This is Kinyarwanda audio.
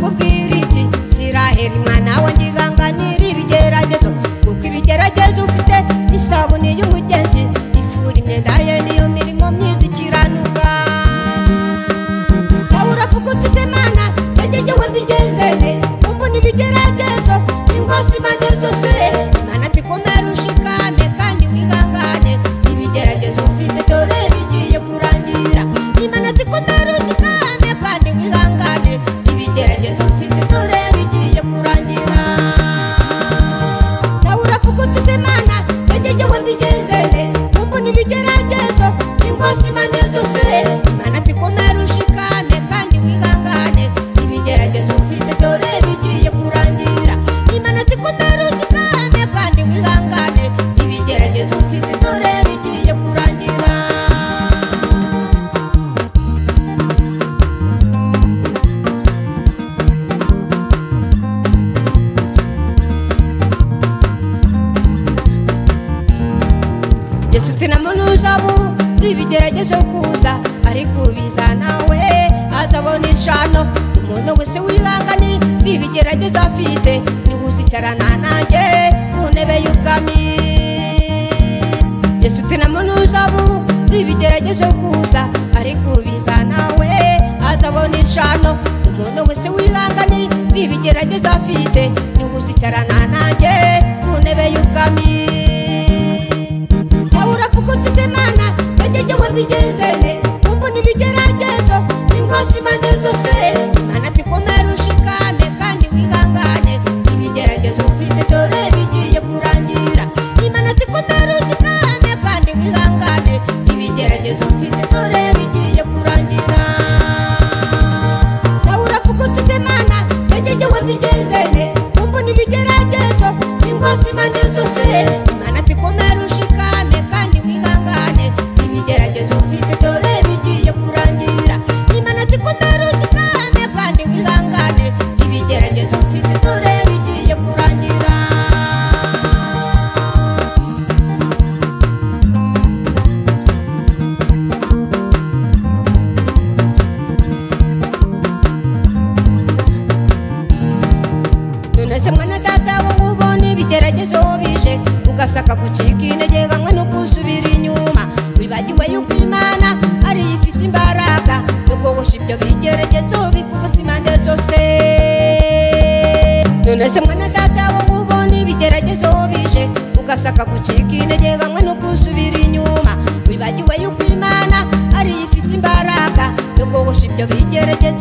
nakubwira iki Siraheli mwana wanjye iganganira ibigeragezo kuko ibigeragezo ufite isabune y'umugenzi ifura imyenda ye niyo mirimo myiza ikiranuka Pawulo avuga uti se Mana yagejewe mbigenzene umbona ibigeragezo ingozi impande zose Imana ati komera ushikame kandi wihangane ibigeragezo ufite dore bigiye kurangira Imana ati komera ushikame kandi wihangane ibigeragezo ufite dore bigiye kurangira Pawulo avuga uti se Mana yagejewe mbigenzene umbona ibigeragezo ingozi impande zose Imana ati komera ushikame kandi wihangane ibigeragezo ufite dore bigiye kurangira Imana ati komera ushikame kandi wihangane ibigeragezo ufite dore bigiye kurangira Yesu tinamunuzabu ibigeragezo kuza ariko biza nawe azabona ishano umuntu wese wihangane ibigeragezo afite niwe uzicarana nanjye ku ntebe y'ubwami Yesu tinamunuzabu ibigeragezo kuza ariko biza nawe azabona ishano umuntu wese wihangane ibigeragezo afite niwe uzicarana nanjye ku ntebe y'ubwami Pawulo avuga uti se Mana yagejewe mbigenzene umbona ibigeragezo ingozi impande zose Imana ati komera ushikame kandi wihangane ibigeragezo ufite dore bigiye kurangira Imana ati komera ushikame kandi wihangane ibigeragezo ufite dore bigiye kurangira Pawulo avuga uti se Mana yagejewe mbigenzene umbona ibigeragezo ingozi impande zose Imana ati komera ushikame kandi wihangane ibigeragezo ufite dore bigiye kurangira Imana ati komera ushikame kandi wihangane ibigeragezo ufite dore bigiye kurangira None se mwana data wowe ubona ibigeragezo bije ugasaka gucika intege hamwe no gusubira inyuma wibagiwe yuko Imana ari ifite imbaraga yo kogosha ibyo bigeragezo bikugusa impande zose None se mwana data wowe ubona ibigeragezo bije ugasaka gucika intege hamwe no gusubira inyuma wibagiwe yuko Imana ari ifite imbaraga yo kogosha ibyo bigeragezo